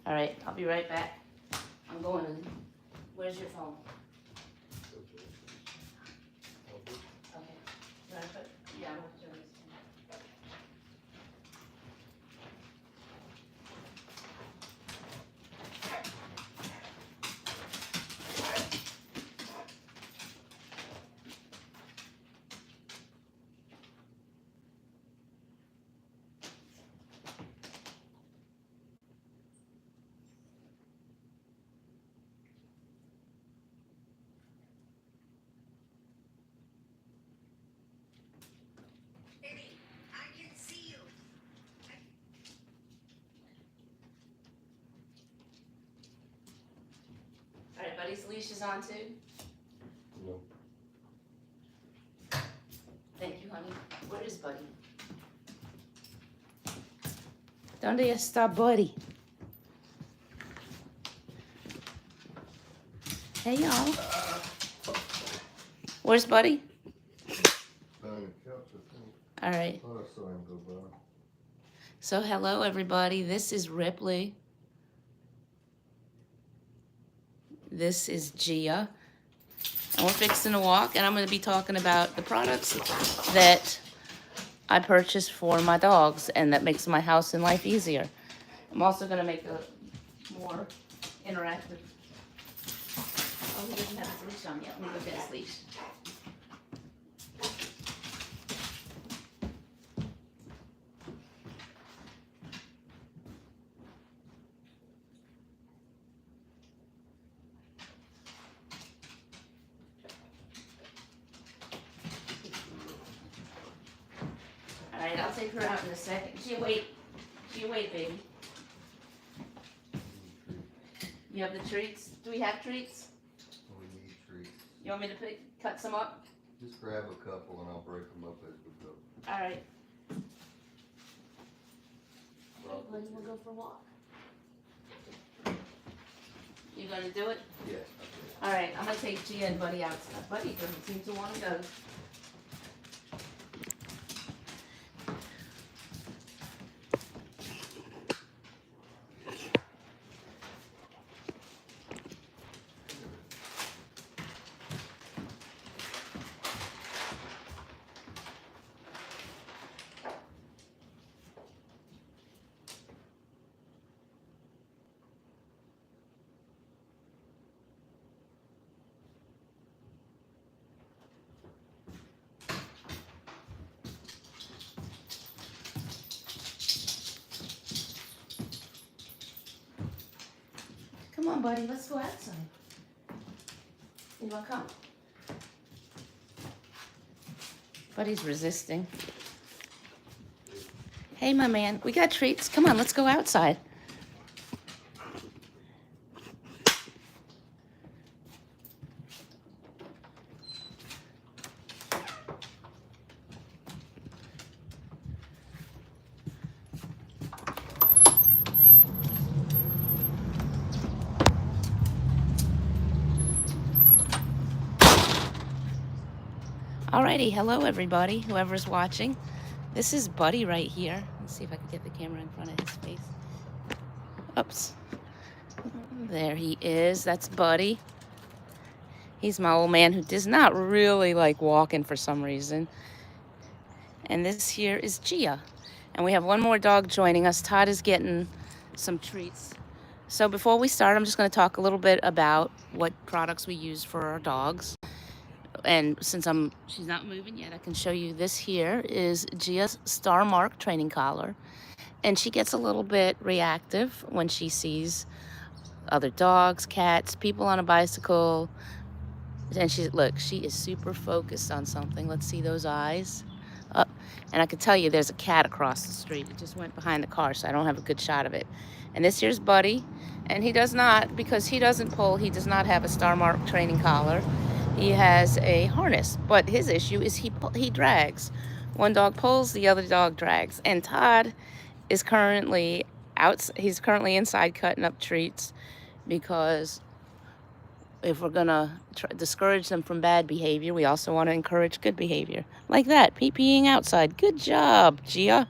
All right, I'll be right back. I'm going to. Where's your phone? Okay. You want to put? Yeah, I'm going to turn this in. All right, Buddy's leash is on too. No. Thank you, honey. Where is Buddy? ¿Dónde está Buddy? Hey, y'all. Where's Buddy? Behind the couch, I think. All right. I thought I saw him go by. So, hello, everybody. This is Ripley. This is Gia. And we're fixing to walk, and I'm going to be talking about the products that I purchased for my dogs and that makes my house and life easier. I'm also going to make a more interactive. Oh, he doesn't have his leash on yet. Let me look at his leash. All right, I'll take her out in a second. She wait, baby. You have the treats? Do we have treats? We need treats. You want me to cut some up? Just grab a couple and I'll break them up as we go. All right. When we'll go for a walk. You gonna do it? Yes. All right, I'm gonna take Gia and Buddy outside. Buddy doesn't seem to want to go. Come on, Buddy, let's go outside. You wanna come? Buddy's resisting. Hey, my man, we got treats. Come on, let's go outside. Alrighty, hello everybody, whoever's watching. This is Buddy right here. Let's see if I can get the camera in front of his face. Oops. There he is. That's Buddy. He's my old man who does not really like walking for some reason. And this here is Gia. And we have one more dog joining us. Todd is getting some treats. So before we start, I'm just going to talk a little bit about what products we use for our dogs. And since she's not moving yet, I can show you this here is Gia's Star Mark training collar. And she gets a little bit reactive when she sees other dogs, cats, people on a bicycle. And she is super focused on something. Let's see those eyes up. And I can tell you there's a cat across the street. It just went behind the car, so I don't have a good shot of it. And this here's Buddy. And he does not, because he doesn't pull, he does not have a Star Mark training collar. He has a harness, but his issue is he drags. One dog pulls, the other dog drags. And Todd is currently he's currently inside cutting up treats, because if we're gonna discourage them from bad behavior, we also want to encourage good behavior. Like that, pee-peeing outside. Good job, Gia.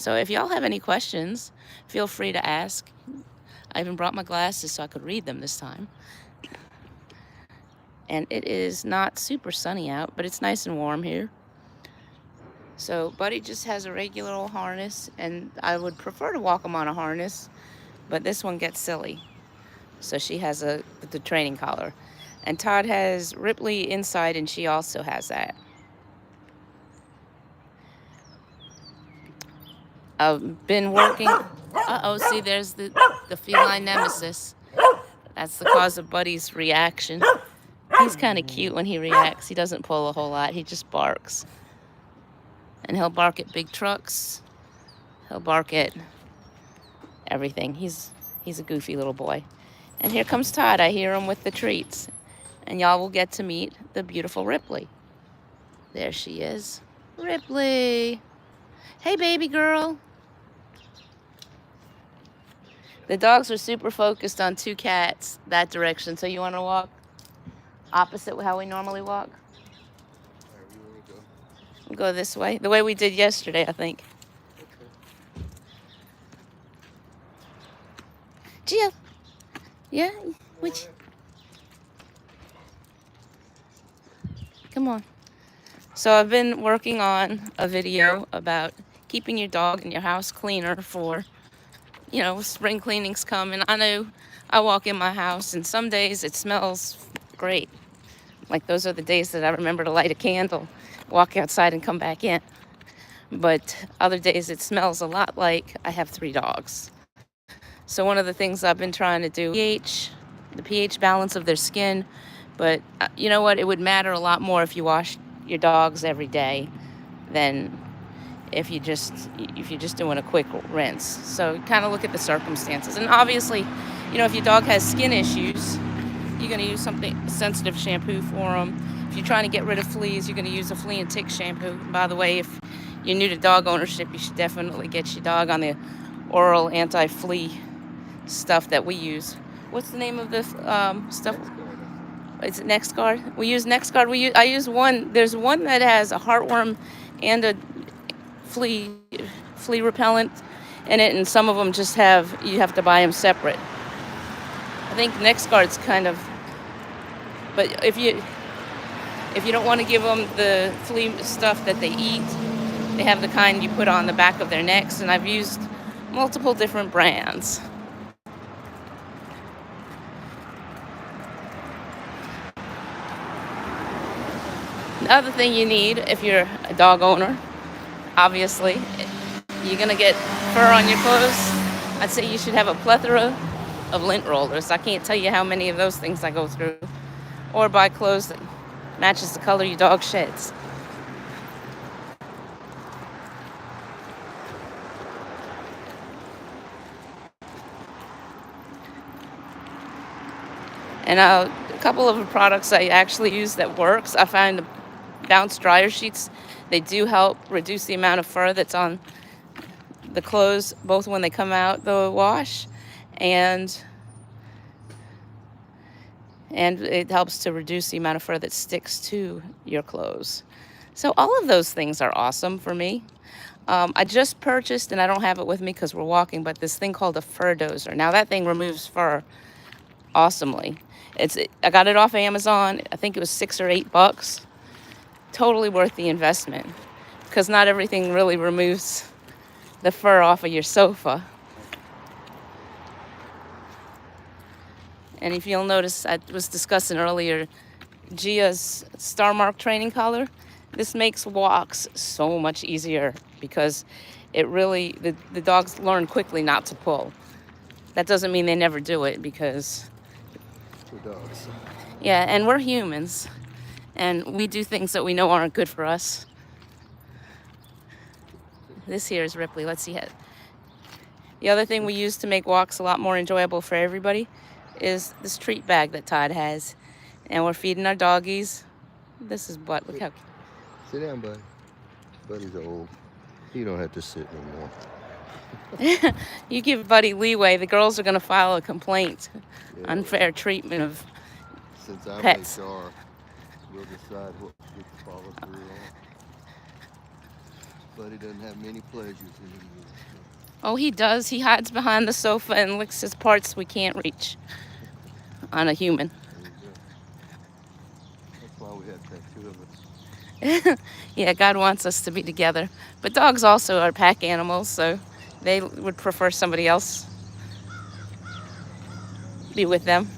So if y'all have any questions, feel free to ask. I even brought my glasses so I could read them this time. And it is not super sunny out, but it's nice and warm here. So Buddy just has a regular old harness, and I would prefer to walk him on a harness, but this one gets silly. So she has the training collar. And Todd has Ripley inside, and she also has that. I've been working. Uh-oh, see, there's the feline nemesis. That's the cause of Buddy's reaction. He's kind of cute when he reacts. He doesn't pull a whole lot. He just barks. And he'll bark at big trucks. He'll bark at everything. He's a goofy little boy. And here comes Todd. I hear him with the treats. And y'all will get to meet the beautiful Ripley. There she is. Ripley. Hey, baby girl. The dogs are super focused on two cats that direction. So you want to walk opposite how we normally walk? Wherever you want to go. We'll go this way. The way we did yesterday, I think. Okay. Jill. Yeah? Which? Come on. So I've been working on a video about keeping your dog and your house cleaner for, spring cleanings come. And I know I walk in my house and some days it smells great. Like those are the days that I remember to light a candle, walk outside and come back in. But other days it smells a lot like I have 3 dogs. So one of the things I've been trying to do, the pH balance of their skin. But you know what? It would matter a lot more if you wash your dogs every day than if you're just doing a quick rinse. So kind of look at the circumstances. And obviously, if your dog has skin issues, you're going to use something sensitive shampoo for them. If you're trying to get rid of fleas, you're going to use a flea and tick shampoo. And by the way, if you're new to dog ownership, you should definitely get your dog on the oral anti-flea stuff that we use. What's the name of this stuff? Is it NexGard? We use NexGard. I use one. There's one that has a heartworm and a flea repellent in it, and some of them you have to buy them separate. I think NexGard's kind of, but if you don't want to give them the flea stuff that they eat, they have the kind you put on the back of their necks, and I've used multiple different brands. The other thing you need if you're a dog owner, obviously, you're going to get fur on your clothes. I'd say you should have a plethora of lint rollers. I can't tell you how many of those things I go through. Or buy clothes that matches the color your dog sheds. And a couple of the products I actually use that works, I find bounce dryer sheets, they do help reduce the amount of fur that's on the clothes, both when they come out the wash and it helps to reduce the amount of fur that sticks to your clothes. So all of those things are awesome for me. I just purchased, and I don't have it with me because we're walking, but this thing called a fur dozer. Now that thing removes fur awesomely. I got it off Amazon. I think it was $6 or $8. Totally worth the investment because not everything really removes the fur off of your sofa. And if you'll notice, I was discussing earlier Gia's Star Mark training collar. This makes walks so much easier because the dogs learn quickly not to pull. That doesn't mean they never do it because We're dogs. yeah, and we're humans. And we do things that we know aren't good for us. This here is Ripley. Let's see it. The other thing we use to make walks a lot more enjoyable for everybody is this treat bag that Todd has. And we're feeding our doggies. This is Bud. Look how... Sit down, Buddy. Buddy's old. You don't have to sit anymore. You give Buddy leeway, the girls are going to file a complaint. Yeah. Unfair treatment of Since I'm pets. HR, we'll decide what we can follow through on. Buddy doesn't have many pleasures anymore. Oh, he does. He hides behind the sofa and licks his parts we can't reach on a human. There you go. That's why we have to have two of us. Yeah, God wants us to be together. But dogs also are pack animals, so they would prefer somebody else be with them.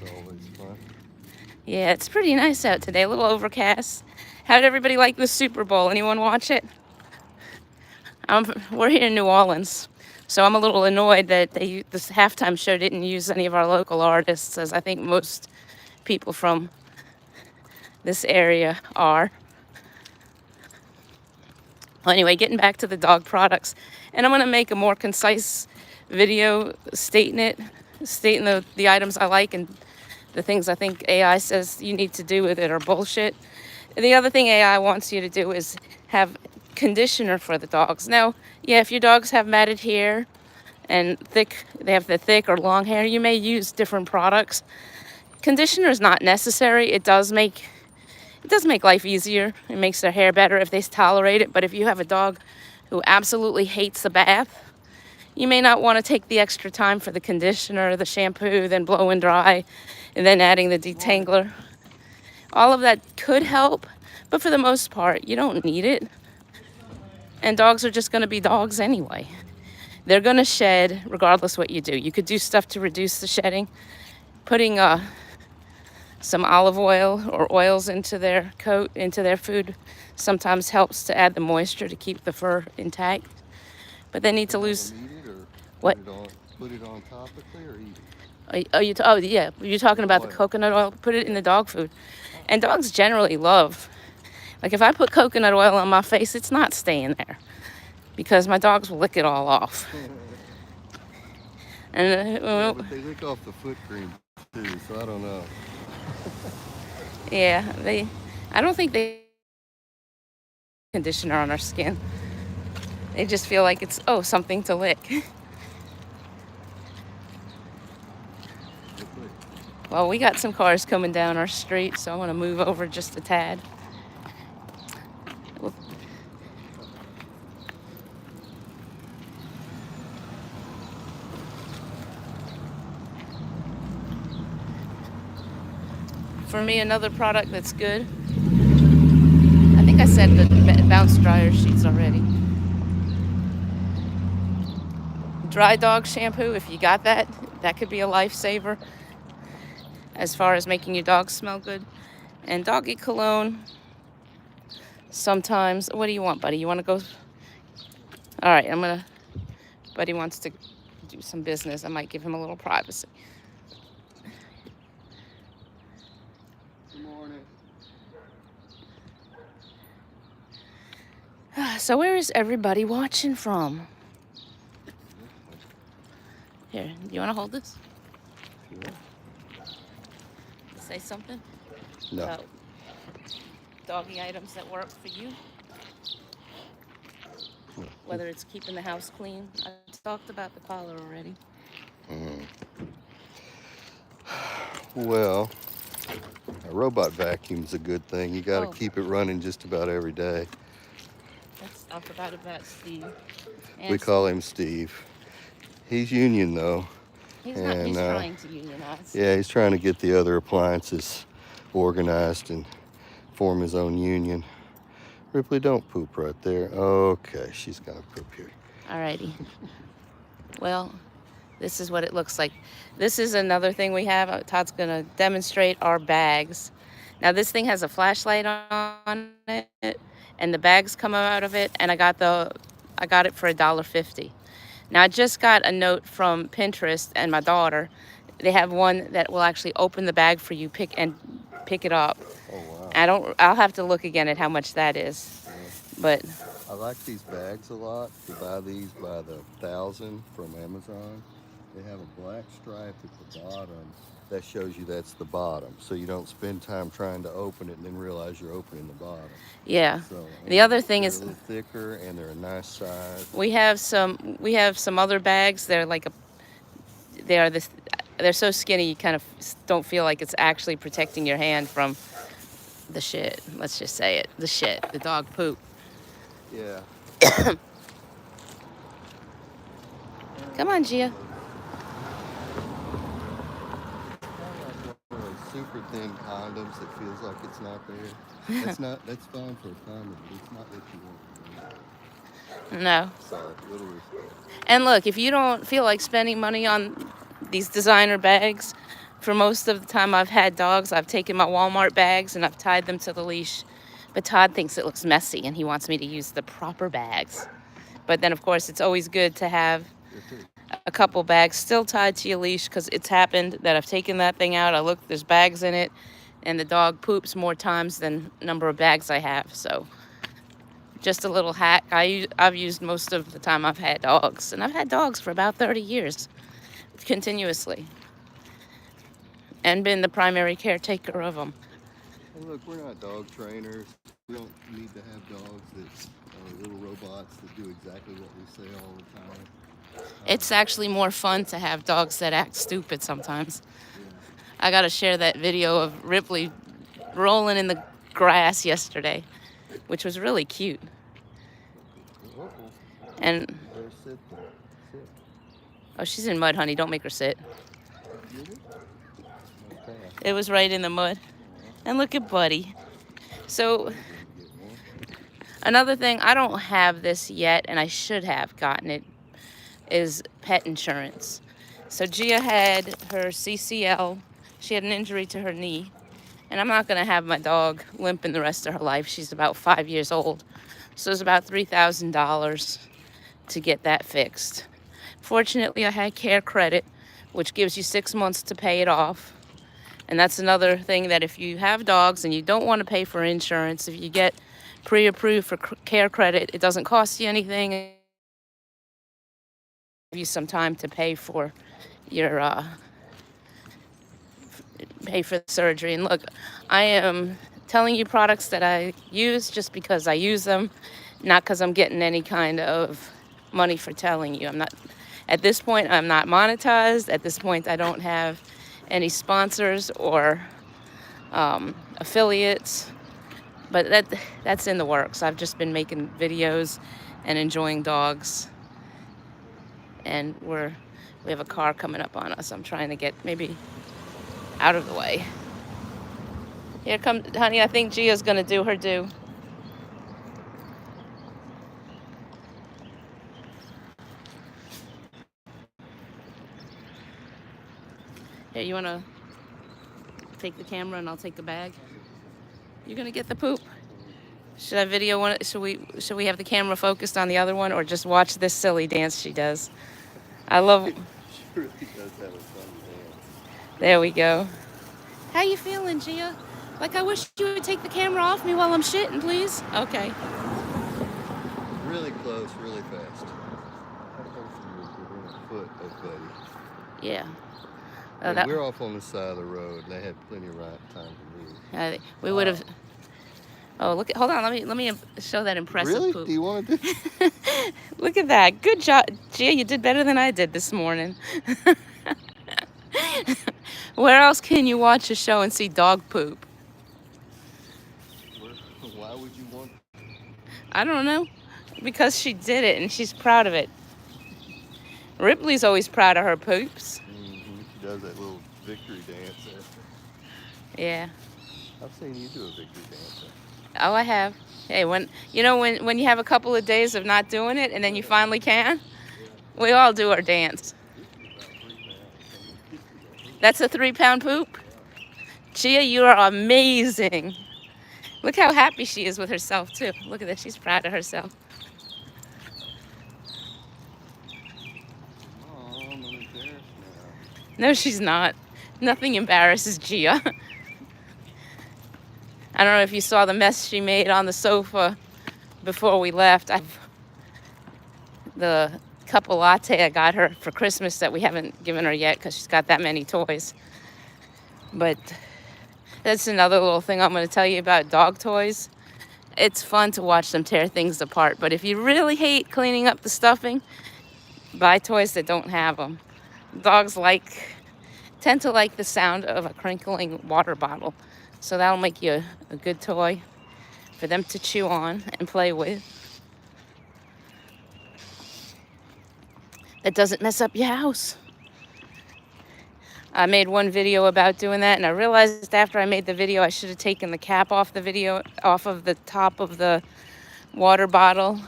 It's always fun. Yeah, it's pretty nice out today. A little overcast. How did everybody like the Super Bowl? Anyone watch it? We're here in New Orleans, so I'm a little annoyed that this halftime show didn't use any of our local artists, as I think most people from this area are. Well, anyway, getting back to the dog products, and I'm going to make a more concise video stating the items I like and the things I think AI says you need to do with it are bullshit. The other thing AI wants you to do is have conditioner for the dogs. Now, yeah, if your dogs have matted hair and they have the thick or long hair, you may use different products. Conditioner is not necessary. It does make life easier. It makes their hair better if they tolerate it. But if you have a dog who absolutely hates the bath, you may not want to take the extra time for the conditioner, the shampoo, then blow and dry, and then adding the detangler. All of that could help, but for the most part, you don't need it. And dogs are just going to be dogs anyway. They're going to shed regardless what you do. You could do stuff to reduce the shedding, putting some olive oil or oils into their coat, into their food, sometimes helps to add the moisture to keep the fur intact. But they need to And have lose them eat it or what? put it on topically or eat it. Oh yeah, you're talking The about the oil. coconut oil. Put it in the dog food, Oh. and dogs generally love. Like if I put coconut oil on my face, it's not staying there because my dogs will lick it all off. And Yeah, but they lick off the foot cream too, so I don't know. yeah, I don't think they conditioner on our skin. They just feel like it's something to lick. Hopefully. Well, we got some cars coming down our street, so I'm gonna move over just a tad. For me, another product that's good. I think I said the bounce dryer sheets already. Dry dog shampoo, if you got that, that could be a lifesaver as far as making your dog smell good. And doggy cologne, sometimes. What do you want, buddy? You want to go? All right, Buddy wants to do some business. I might give him a little privacy. Good morning. So where is everybody watching from? Here, do you want to hold this? Sure. Say something No. about doggy items that work for you? No. Whether it's keeping the house clean. I talked about the collar already. Mm. Well, a robot vacuum's a good thing. You got to Oh, keep it running just about every day. I forgot about Steve. We And call him Steve. He's union though, he's not. and He's trying to unionize. yeah, he's trying to get the other appliances organized and form his own union. Ripley, don't poop right there. Okay, she's gonna poop here. Alrighty. Well, this is what it looks like. This is another thing we have. Todd's gonna demonstrate our bags. Now this thing has a flashlight on it, and the bags come out of it. And I got it for $1.50. Now I just got a note from Pinterest and my daughter. They have one that will actually open the bag for you, pick it up. Oh wow. I'll have to look again at how much that is. Yeah. But I like these bags a lot. You buy these by the 1,000 from Amazon. They have a black stripe at the bottom that shows you that's the bottom. So you don't spend time trying to open it and then realize you're opening the bottom. Yeah. So The other thing they're a is little thicker and they're a nice size. we have some other bags. They are this they're so skinny you kind of don't feel like it's actually protecting your hand from the shit. Let's just say it. The shit, the dog poop. Yeah. Come on, Gia. One of those super thin condoms that feels like it's not there. That's fine for a condom, but it's not what you want. No. So little respect. And look, if you don't feel like spending money on these designer bags, for most of the time I've had dogs, I've taken my Walmart bags and I've tied them to the leash. But Todd thinks it looks messy and he wants me to use the proper bags. But then, of course, it's always good to have a couple bags still tied to your leash, because it's happened that I've taken that thing out. I look, there's bags in it, and the dog poops more times than number of bags I have. So just a little hack I've used most of the time I've had dogs. And I've had dogs for about 30 years continuously and been the primary caretaker of them. And look, we're not dog trainers. We don't need to have dogs that are little robots that do exactly what we say all the time. It's actually more fun to have dogs that act stupid sometimes. I got to share that video of Ripley rolling in the grass yesterday, which was really cute. And Better sit there. Sit. oh, she's in mud, honey. Don't make her sit. Get it? Okay. It was right in the mud. And look at Buddy. So another thing, I don't have this yet, and I should have gotten it, is pet insurance. So Gia had her CCL. She had an injury to her knee. And I'm not going to have my dog limping the rest of her life. She's about 5 years old. So it's about $3,000 to get that fixed. Fortunately, I had Care Credit, which gives you 6 months to pay it off. And that's another thing, that if you have dogs and you don't want to pay for insurance, if you get pre-approved for Care Credit, it doesn't cost you anything. It gives you some time to pay for your pay for the surgery. And look, I am telling you products that I use just because I use them, not because I'm getting any kind of money for telling you. I'm not, at this point, I'm not monetized. At this point, I don't have any sponsors or affiliates, but that's in the works. I've just been making videos and enjoying dogs, and we have a car coming up on us. I'm trying to get maybe out of the way. Here comes, honey, I think Gia's gonna do her due. Here, you wanna take the camera and I'll take the bag? You're gonna get the poop. Should I video one? Should we have the camera focused on the other one, or just watch this silly dance she does? I love. She really does have a fun dance. There we go. How you feeling, Gia? Like, I wish you would take the camera off me while I'm shitting, please. Okay. Really close, really fast. How close are you within a foot of Buddy? Yeah. And we're off on the side of the road, and they had plenty of time to move. We would have. Oh, look! Hold on. Let me show that impressive really? poop. Do you want to do? Look at that. Good job, Gia. You did better than I did this morning. Where else can you watch a show and see dog poop? Why would you want? I don't know. Because she did it and she's proud of it. Ripley's always proud of her poops. She does that little victory dance there. Yeah. I've seen you do a victory dance there. Oh, I have. Hey, when you have a couple of days of not doing it and then you finally can, we all do our dance. That's a 3-pound poop? Gia, you are amazing. Look how happy she is with herself, too. Look at this. She's proud of herself. Oh, I'm embarrassed now. No, she's not. Nothing embarrasses Gia. I don't know if you saw the mess she made on the sofa before we left. The cup of latte I got her for Christmas that we haven't given her yet because she's got that many toys. But that's another little thing I'm going to tell you about dog toys. It's fun to watch them tear things apart, but if you really hate cleaning up the stuffing, buy toys that don't have them. Dogs tend to like the sound of a crinkling water bottle, so that'll make you a good toy for them to chew on and play with. That doesn't mess up your house. I made one video about doing that, and I realized after I made the video I should have taken the cap off the video, off of the top of the water bottle,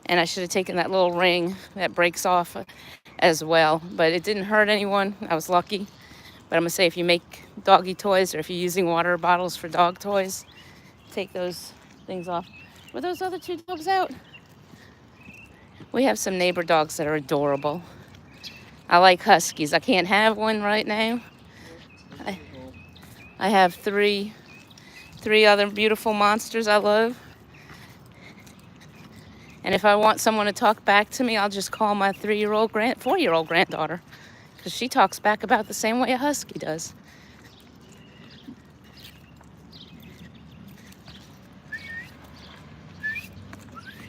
and I should have taken that little ring that breaks off as well. But it didn't hurt anyone. I was lucky. But I'm gonna say, if you make doggy toys, or if you're using water bottles for dog toys, take those things off. Were those other two dogs out? We have some neighbor dogs that are adorable. I like huskies. I can't have one right now. I have three other beautiful monsters I love. And if I want someone to talk back to me, I'll just call my 4-year-old granddaughter, because she talks back about the same way a husky does.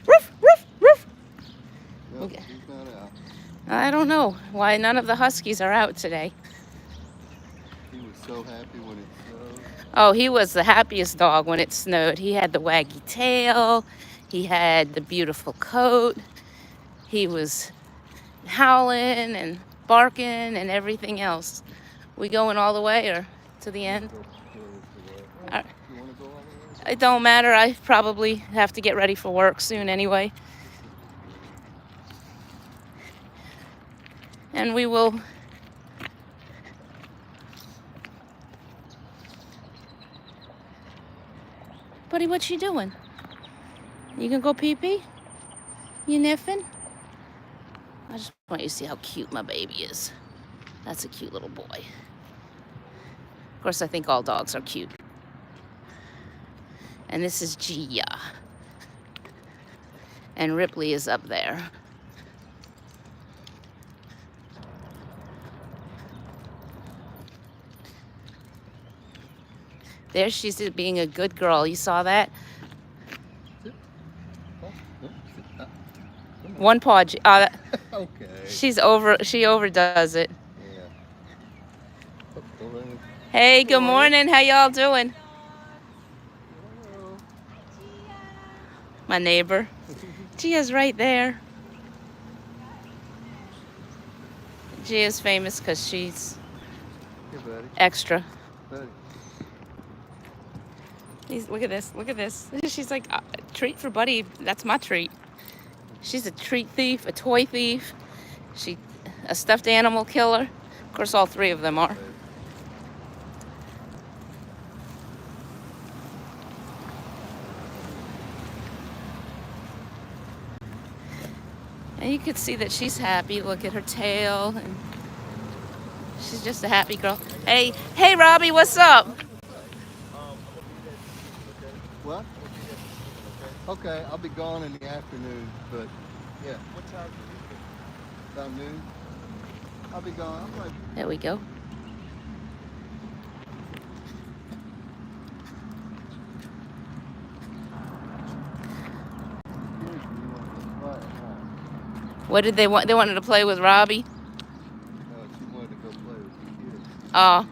Roof, roof, roof. Yep, he's not out. I don't know why none of the huskies are out today. He was so happy when it snowed. Oh, he was the happiest dog when it snowed. He had the waggy tail. He had the beautiful coat. He was howling and barking and everything else. We going all the way or to the end? You want to go all the way? It don't matter. I probably have to get ready for work soon anyway. And we will... Buddy, what you doing? You gonna go pee-pee? You niffing? I just want you to see how cute my baby is. That's a cute little boy. Of course, I think all dogs are cute. And this is Gia. And Ripley is up there. There she's being a good girl. You saw that? One paw. Okay. She overdoes it. Yeah. Hey, good morning. How y'all doing? Hello. My neighbor. Gia's right there. Gia's famous because she's Hey, buddy. extra. Buddy. Look at this. Look at this. She's like, treat for Buddy. That's my treat. She's a treat thief, a toy thief. A stuffed animal killer. Of course, all three of them are. And you could see that she's happy. Look at her tail. And she's just a happy girl. Hey, Robbie, what's up? What? Okay, I'll be gone in the afternoon, but yeah. What time do you leave? About noon. I'll be gone. There we go. What did they want? They wanted to play with Robbie? No, she wanted to go play with the kids. Oh.